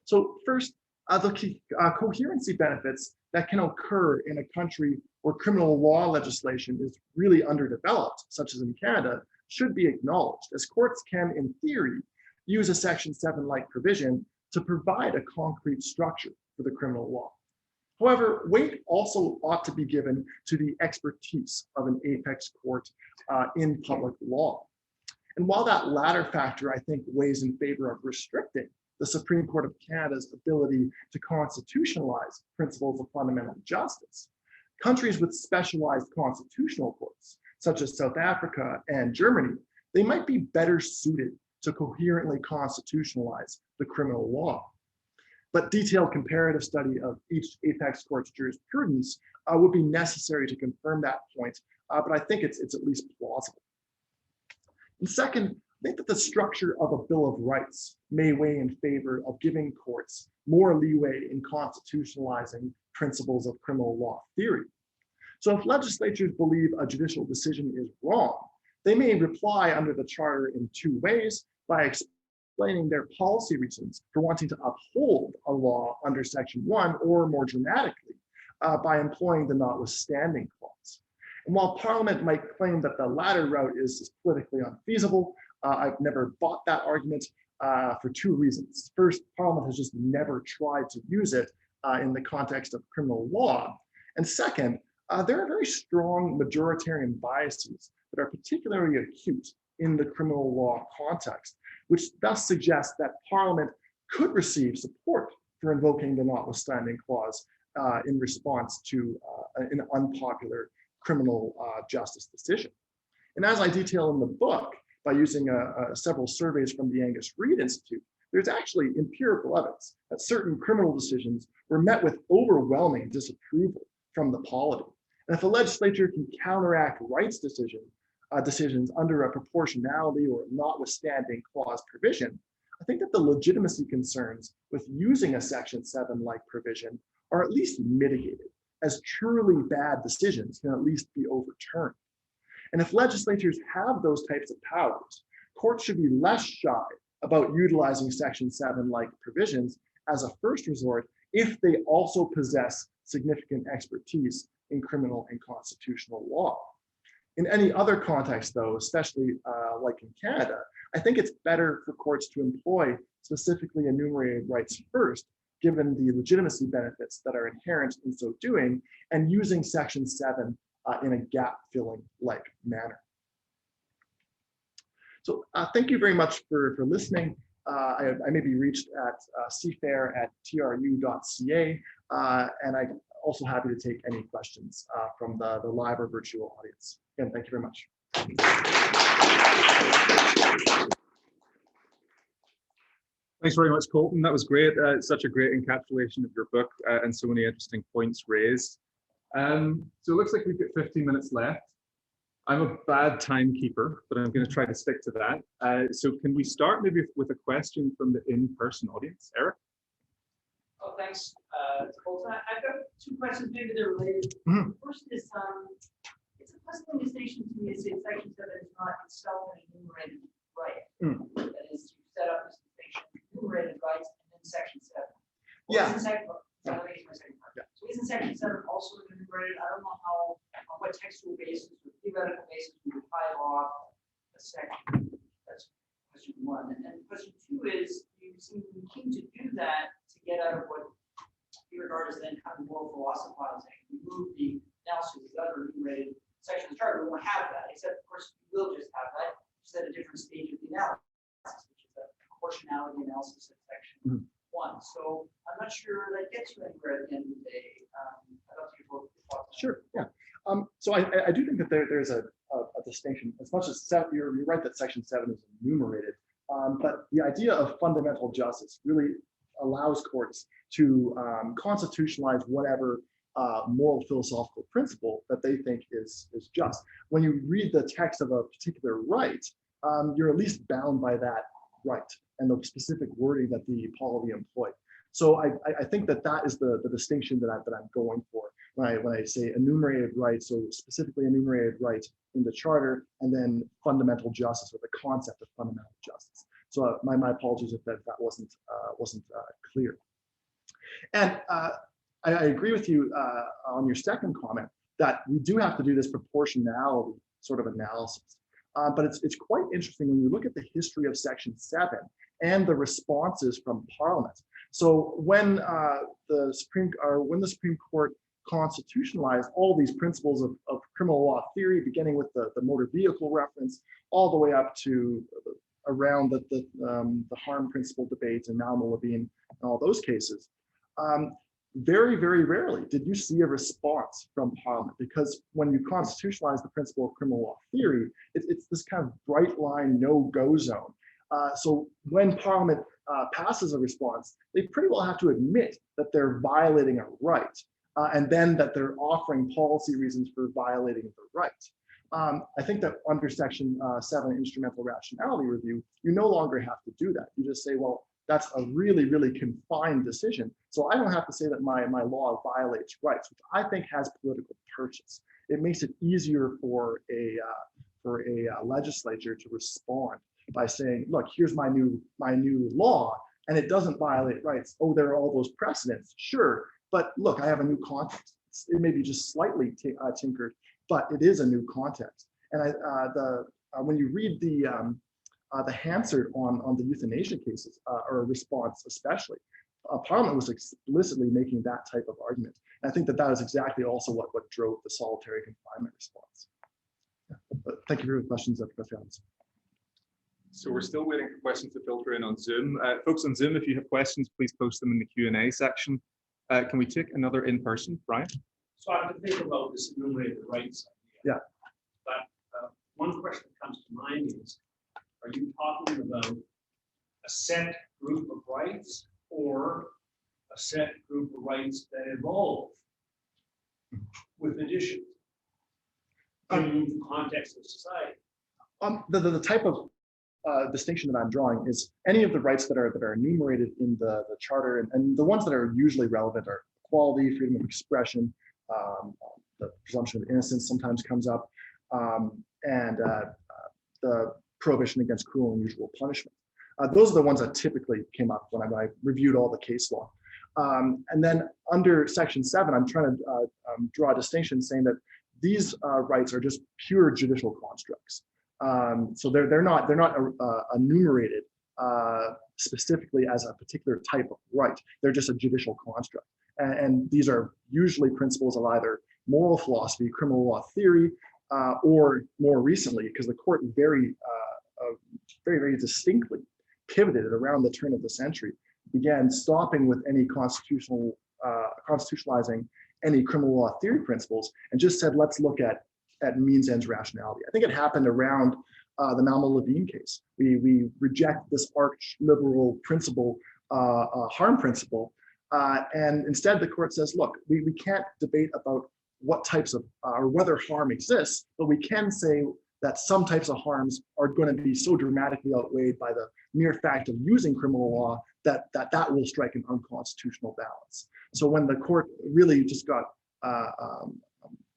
So first, the coherency benefits that can occur in a country where criminal law legislation is really underdeveloped, such as in Canada, should be acknowledged, as courts can, in theory, use a Section 7-like provision to provide a concrete structure for the criminal law. However, weight also ought to be given to the expertise of an apex court in public law. And while that latter factor, I think, weighs in favor of restricting the Supreme Court of Canada's ability to constitutionalize principles of fundamental justice, countries with specialized constitutional courts, such as South Africa and Germany, they might be better suited to coherently constitutionalize the criminal law. But detailed comparative study of each apex court's jurisprudence would be necessary to confirm that point, but I think it's at least plausible. And second, I think that the structure of a Bill of Rights may weigh in favor of giving courts more leeway in constitutionalizing principles of criminal law theory. So if legislatures believe a judicial decision is wrong, they may reply under the charter in two ways: by explaining their policy reasons for wanting to uphold a law under Section 1, or more dramatically, by employing the notwithstanding clause. And while Parliament might claim that the latter route is politically unfeasible, I've never bought that argument for two reasons. First, Parliament has just never tried to use it in the context of criminal law. And second, there are very strong majoritarian biases that are particularly acute in the criminal law context, which thus suggests that Parliament could receive support for invoking the notwithstanding clause in response to an unpopular criminal justice decision. And as I detail in the book, by using several surveys from the Angus Reid Institute, there's actually empirical evidence that certain criminal decisions were met with overwhelming disapproval from the polity. And if a legislature can counteract rights decisions under a proportionality or notwithstanding clause provision, I think that the legitimacy concerns with using a Section 7-like provision are at least mitigated, as truly bad decisions can at least be overturned. And if legislatures have those types of powers, courts should be less shy about utilizing Section 7-like provisions as a first resort if they also possess significant expertise in criminal and constitutional law. In any other context, though, especially like in Canada, I think it's better for courts to employ specifically enumerated rights first, given the legitimacy benefits that are inherent in so doing, and using Section 7 in a gap-filling like manner. So thank you very much for listening. I may be reached at cfair@tru.ca, and I'm also happy to take any questions from the live or virtual audience. Again, thank you very much. Thanks very much, Colton. That was great. Such a great encapsulation of your book and so many interesting points raised. So it looks like we've got 15 minutes left. I'm a bad timekeeper, but I'm going to try to stick to that. So can we start maybe with a question from the in-person audience? Eric? Oh, thanks, Colton. I've got two questions, maybe they're related. First is, it's a puzzling distinction to me to say Section 7 is not itself an enumerated right. That is, to set up this distinction, enumerated rights, and then Section 7. Yeah. So I think it's my second part. So isn't Section 7 also enumerated? I don't know how, on what textual basis or theoretical basis we would pile off a section. That's question one. And then question two is, you seem keen to do that to get out of what you regard as then kind of moral philosophizing. Remove the analysis of the other enumerated section of the chart. We won't have that, except of course we will just have that, just at a different stage of the analysis, which is the proportionality analysis of section 1. So I'm not sure that gets you anywhere at the end of the day. I'd love to hear your thoughts. Sure, yeah. So I do think that there's a distinction, as much as you're right that Section 7 is enumerated, but the idea of fundamental justice really allows courts to constitutionalize whatever moral philosophical principle that they think is just. When you read the text of a particular right, you're at least bound by that right and the specific wording that the polity employed. So I think that is the distinction that I'm going for when I say enumerated rights, so specifically enumerated rights in the charter, and then fundamental justice, or the concept of fundamental justice. So my apologies if that wasn't clear. And I agree with you on your second comment that we do have to do this proportionality sort of analysis. But it's quite interesting when you look at the history of Section 7 and the responses from Parliament. So when the Supreme Court constitutionalized all these principles of criminal law theory, beginning with the motor vehicle reference, all the way up to around the harm principle debates and now Levine and all those cases, very, very rarely did you see a response from Parliament, because when you constitutionalize the principle of criminal law theory, it's this kind of bright line no-go zone. So when Parliament passes a response, they pretty well have to admit that they're violating a right, and then that they're offering policy reasons for violating the right. I think that under Section 7 Instrumental Rationality Review, you no longer have to do that. You just say, well, that's a really, really confined decision. So I don't have to say that my law violates rights, which I think has political purchase. It makes it easier for a legislature to respond by saying, look, here's my new law, and it doesn't violate rights. Oh, there are all those precedents, sure, but look, I have a new context. It may be just slightly tinkered, but it is a new context. And when you read the Hansard on the euthanasia cases, or response especially, Parliament was explicitly making that type of argument. And I think that is exactly also what drove the solitary confinement response. Yeah. But thank you for your questions, Professor Adams. So we're still waiting for questions to filter in on Zoom. Folks on Zoom, if you have questions, please post them in the Q&A section. Can we take another in person, Brian? So I have to think about this enumerated rights idea. Yeah. But one question that comes to mind is, are you talking about a set group of rights or a set group of rights that evolve with additions in the context of society? The type of distinction that I'm drawing is any of the rights that are enumerated in the charter, and the ones that are usually relevant are equality, freedom of expression, the presumption of innocence sometimes comes up, and the prohibition against cruel and unusual punishment. Those are the ones that typically came up when I reviewed all the case law. And then under Section 7, I'm trying to draw a distinction saying that these rights are just pure judicial constructs. So they're not enumerated specifically as a particular type of right. They're just a judicial construct. And these are usually principles of either moral philosophy, criminal law theory, or more recently, because the court very distinctly pivoted around the turn of the century, began stopping with any constitutionalizing any criminal law theory principles, and just said, let's look at means ends rationality. I think it happened around the Malma-Levine case. We reject this arch liberal principle, harm principle, and instead the court says, look, we can't debate about what types of or whether harm exists, but we can say that some types of harms are going to be so dramatically outweighed by the mere fact of using criminal law that will strike an unconstitutional balance. So when the court really just got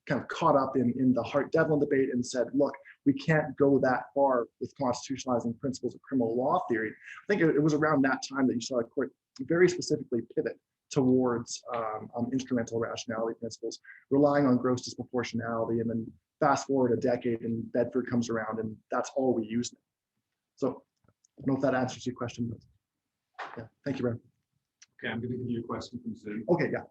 kind of caught up in the Hart-Devlin debate and said, look, we can't go that far with constitutionalizing principles of criminal law theory, I think it was around that time that you saw the court very specifically pivot towards instrumental rationality principles, relying on gross disproportionality, and then fast forward a decade and Bedford comes around and that's all we use now. So I don't know if that answers your question, but yeah, thank you, Brian. Okay, I'm going to give you a question from Zoom. Okay, yeah.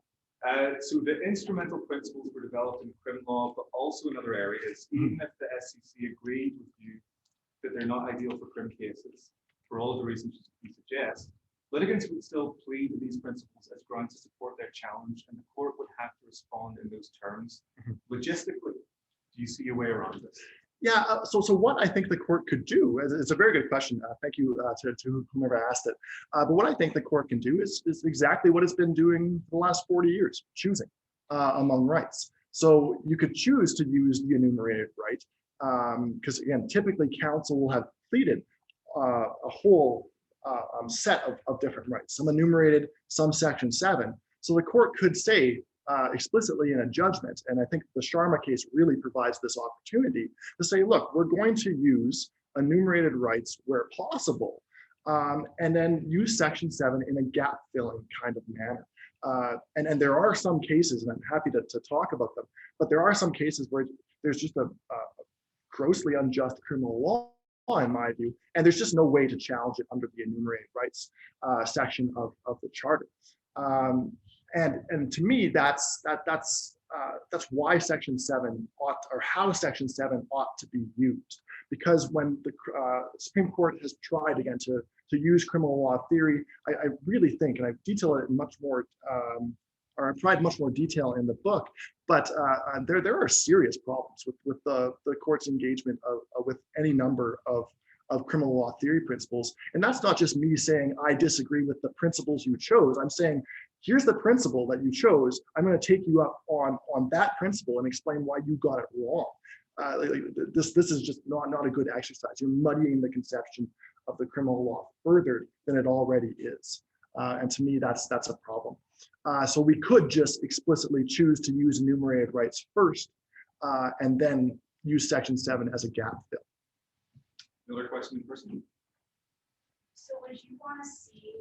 So the instrumental principles were developed in criminal law, but also in other areas. Even if the SEC agreed with you that they're not ideal for crim cases, for all of the reasons you suggest, litigants would still plead to these principles as grounds to support their challenge, and the court would have to respond in those terms. Logistically, do you see a way around this? Yeah, so what I think the court could do, it's a very good question. Thank you to whomever asked it. But what I think the court can do is exactly what it's been doing for the last 40 years, choosing among rights. So you could choose to use the enumerated right, because again, typically counsel will have pleaded a whole set of different rights, some enumerated, some Section 7. So the court could say, explicitly in a judgment, and I think the Sharma case really provides this opportunity to say, look, we're going to use enumerated rights where possible, and then use Section 7 in a gap-filling kind of manner. And there are some cases, and I'm happy to talk about them, but there are some cases where there's just a grossly unjust criminal law, in my view, and there's just no way to challenge it under the enumerated rights section of the charter. And to me, that's why Section 7 ought, or how Section 7 ought to be used. Because when the Supreme Court has tried again to use criminal law theory, I really think, and I've detailed it in much more, or I provide much more detail in the book, but there are serious problems with the court's engagement with any number of of criminal law theory principles. And that's not just me saying I disagree with the principles you chose. I'm saying, here's the principle that you chose. I'm going to take you up on that principle and explain why you got it wrong. This is just not a good exercise. You're muddying the conception of the criminal law further than it already is. And to me, that's a problem. So we could just explicitly choose to use enumerated rights first, and then use Section 7 as a gap fill. Another question in person? So would you want to see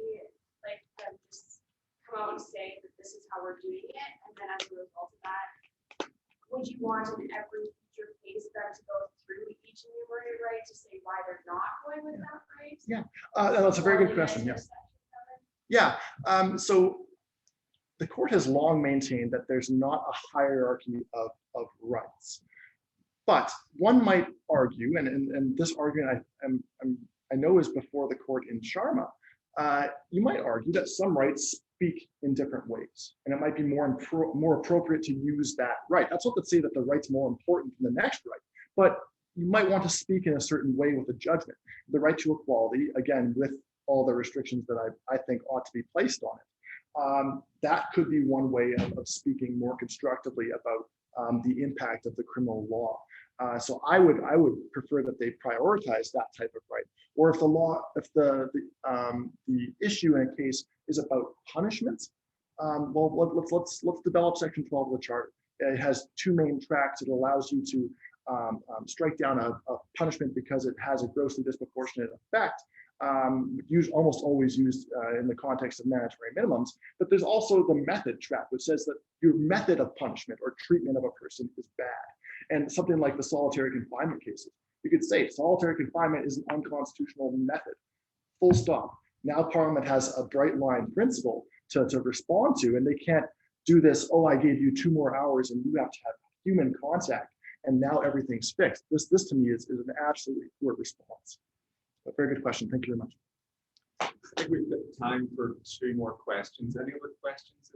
like them just come out and say that this is how we're doing it, and then as a result of that, would you want in every future case them to go through each enumerated right to say why they're not going with that right? Yeah, that's a very good question. Yeah. So the court has long maintained that there's not a hierarchy of rights. But one might argue, and this argument I know is before the court in Sharma, you might argue that some rights speak in different ways, and it might be more appropriate to use that right. That's not to say that the right's more important than the next right, but you might want to speak in a certain way with a judgment. The right to equality, again, with all the restrictions that I think ought to be placed on it. That could be one way of speaking more constructively about the impact of the criminal law. So I would prefer that they prioritize that type of right. Or if the issue in a case is about punishments, well, let's develop Section 12 of the Charter. It has two main tracks. It allows you to strike down a punishment because it has a grossly disproportionate effect. Almost always used in the context of mandatory minimums, but there's also the method track, which says that your method of punishment or treatment of a person is bad. And something like the solitary confinement cases, you could say solitary confinement is an unconstitutional method, full stop. Now Parliament has a bright line principle to respond to, and they can't do this, oh, I gave you 2 more hours and you have to have human contact, and now everything's fixed. This to me is an absolutely poor response. A very good question. Thank you very much. I think we've got time for 2 more questions. Any other questions?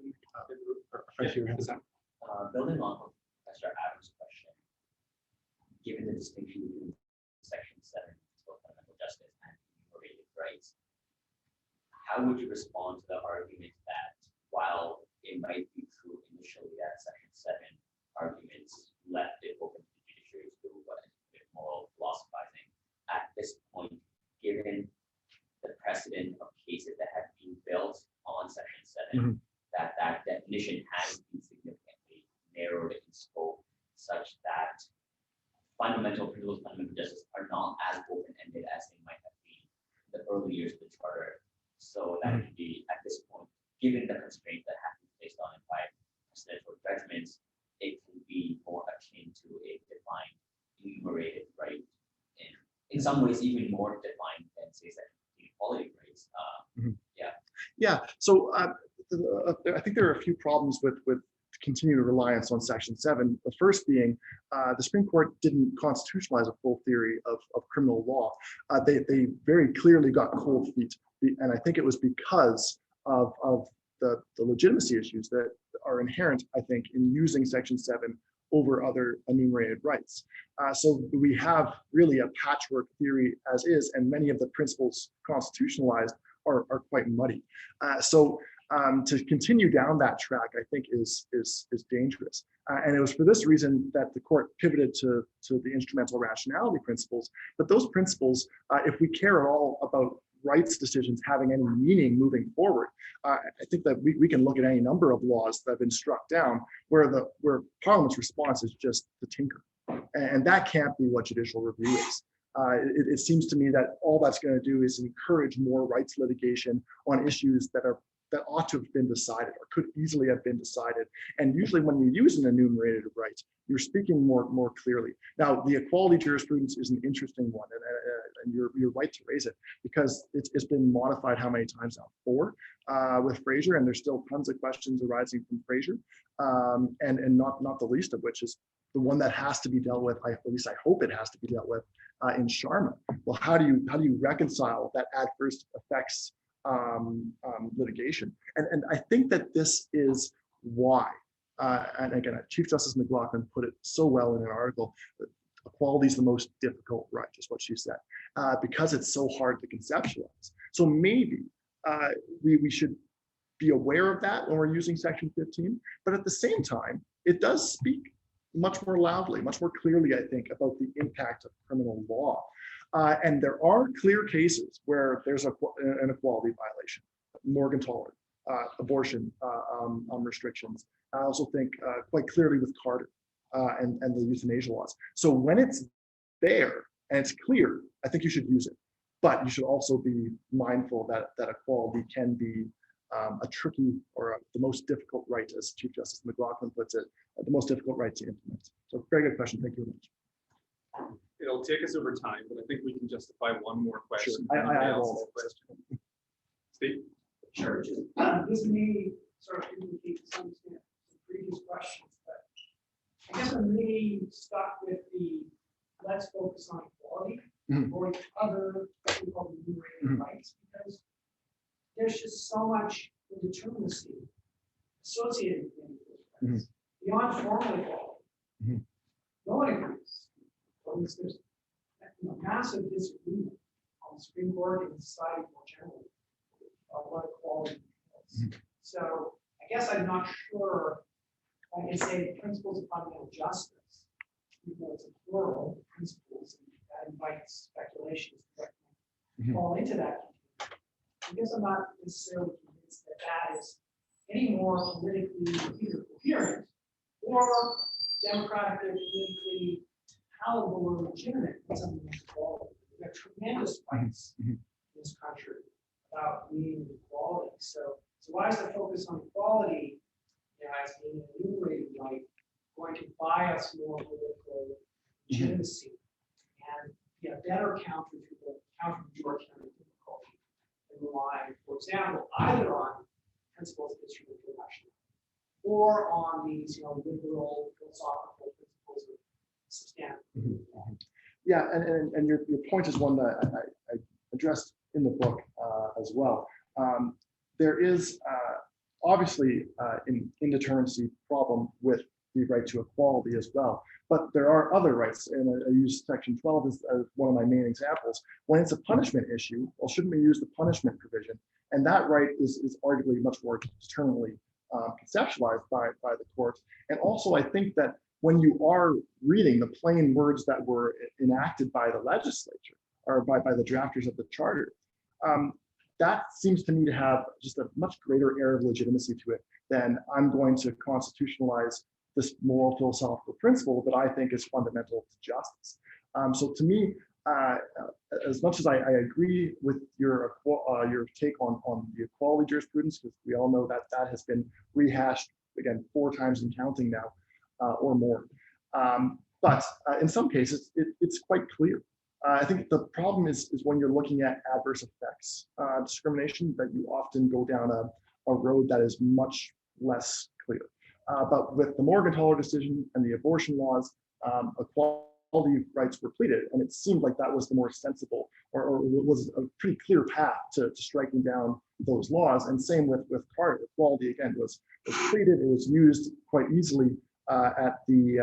Building on Professor Adams' question, given the distinction between Section 7 of fundamental justice and enumerated rights, how would you respond to the argument that while it might be true initially that Section 7 arguments left it open to the judiciary to do what is a bit moral philosophizing, at this point, given the precedent of cases that have been built on Section 7, that definition has been significantly narrowed in scope, such that fundamental principles of fundamental justice are not as open-ended as they might have been in the early years of the Charter. So that would be, at this point, given the constraints that have been placed on it by presidential judgments, it can be more akin to a defined enumerated right. In some ways, even more defined than, say, Section equality rights. Yeah. So I think there are a few problems with continued reliance on Section 7. The first being the Supreme Court didn't constitutionalize a full theory of criminal law. They very clearly got cold feet, and I think it was because of the legitimacy issues that are inherent, I think, in using Section 7 over other enumerated rights. So we have really a patchwork theory as is, and many of the principles constitutionalized are quite muddy. So to continue down that track, I think is dangerous. And it was for this reason that the court pivoted to the instrumental rationality principles. But those principles, if we care at all about rights decisions having any meaning moving forward, I think that we can look at any number of laws that have been struck down where Parliament's response is just to tinker. And that can't be what judicial review is. It seems to me that all that's going to do is encourage more rights litigation on issues that ought to have been decided or could easily have been decided. And usually when you use an enumerated right, you're speaking more clearly. Now, the equality jurisprudence is an interesting one, and you're right to raise it, because it's been modified how many times now? 4 with Fraser, and there's still tons of questions arising from Fraser, and not the least of which is the one that has to be dealt with. At least I hope it has to be dealt with in Sharma. Well, how do you reconcile that adverse effects litigation? And I think that this is why. And again, Chief Justice McLaughlin put it so well in an article. equality is the most difficult right, is what she said, because it's so hard to conceptualize. So maybe we should be aware of that when we're using section 15, but at the same time, it does speak much more loudly, much more clearly, I think, about the impact of criminal law. And there are clear cases where there's an equality violation, Morgan-Toller, abortion restrictions. I also think quite clearly with Carter and the euthanasia laws. So when it's there and it's clear, I think you should use it. But you should also be mindful that equality can be a tricky or the most difficult right, as Chief Justice McLaughlin puts it, the most difficult right to implement. So very good question. Thank you very much. It'll take us over time, but I think we can justify one more question. Sure. I have all question. Steve? Sure. This may sort of indicate to some extent the previous questions, but I guess I'm really stuck with the let's focus on equality or other what we call enumerated rights, because there's just so much indeterminacy associated with those rights beyond formal equality. No one agrees. So there's massive disagreement on the Supreme Court and society more generally about what equality is. So I guess I'm not sure I can say principles of fundamental justice, even though it's a plural principles, and that invites speculations that fall into that. I guess I'm not necessarily convinced that that is any more politically either coherent or democratically, politically palatable or legitimate than something like equality. We have tremendous fights in this country about needing equality. So why is the focus on equality as being an enumerated right going to buy us more political legitimacy and better counter majority difficulty than relying, for example, either on principles of distributive rationality or on these liberal philosophical principles of substantive. Yeah, and your point is one that I addressed in the book as well. There is obviously an indeterminacy problem with the right to equality as well, but there are other rights, and I use section 12 as one of my main examples. When it's a punishment issue, well, shouldn't we use the punishment provision? And that right is arguably much more determinately conceptualized by the court. And also, I think that when you are reading the plain words that were enacted by the legislature or by the drafters of the charter, that seems to me to have just a much greater air of legitimacy to it than I'm going to constitutionalize this moral philosophical principle that I think is fundamental to justice. So to me, as much as I agree with your take on the equality jurisprudence, because we all know that has been rehashed again 4 times and counting now or more. But in some cases, it's quite clear. I think the problem is when you're looking at adverse effects discrimination, that you often go down a road that is much less clear. But with the Morgan-Toller decision and the abortion laws, equality rights were pleaded, and it seemed like that was the more sensible or was a pretty clear path to striking down those laws. And same with Carter. Equality again was pleaded. It was used quite easily at the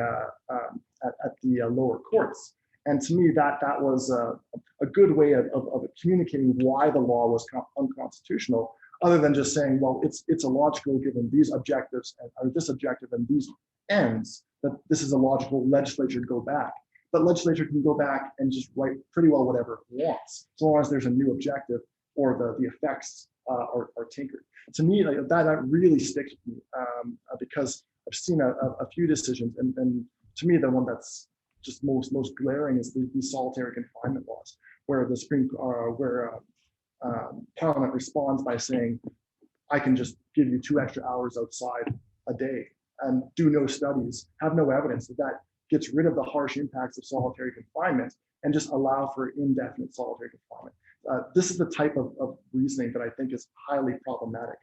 lower courts. And to me, that was a good way of communicating why the law was unconstitutional, other than just saying, well, it's illogical given these objectives or this objective and these ends, that this is a logical legislature to go back. But legislature can go back and just write pretty well whatever it wants, so long as there's a new objective or the effects are tinkered. To me, that really sticks with me because I've seen a few decisions, and to me, the one that's just most glaring is the solitary confinement laws, where the Parliament responds by saying, I can just give you 2 extra hours outside a day and do no studies, have no evidence that gets rid of the harsh impacts of solitary confinement and just allow for indefinite solitary confinement. This is the type of reasoning that I think is highly problematic.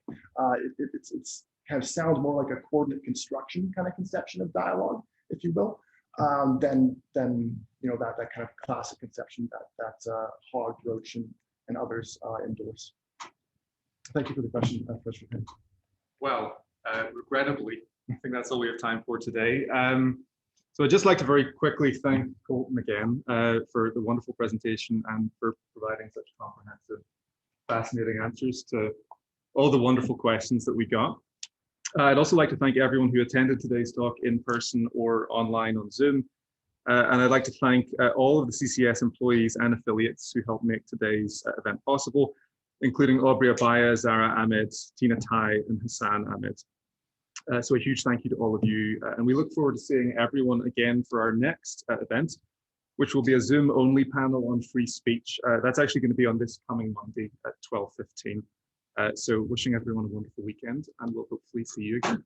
It's kind of sounds more like a coordinate construction kind of conception of dialogue, if you will. Than that kind of classic conception that Hogg, Roach, and others endorse. Thank you for the question, Professor Fehr. Well, regrettably, I think that's all we have time for today. So I'd just like to very quickly thank Colton again for the wonderful presentation and for providing such comprehensive, fascinating answers to all the wonderful questions that we got. I'd also like to thank everyone who attended today's talk in person or online on Zoom. And I'd like to thank all of the CCS employees and affiliates who helped make today's event possible, including Aubrey Abaya, Zara Ahmed, Tina Tai, and Hassan Ahmed. So a huge thank you to all of you. And we look forward to seeing everyone again for our next event, which will be a Zoom-only panel on free speech. That's actually going to be on this coming Monday at 12:15. So wishing everyone a wonderful weekend, and we'll hopefully see you again.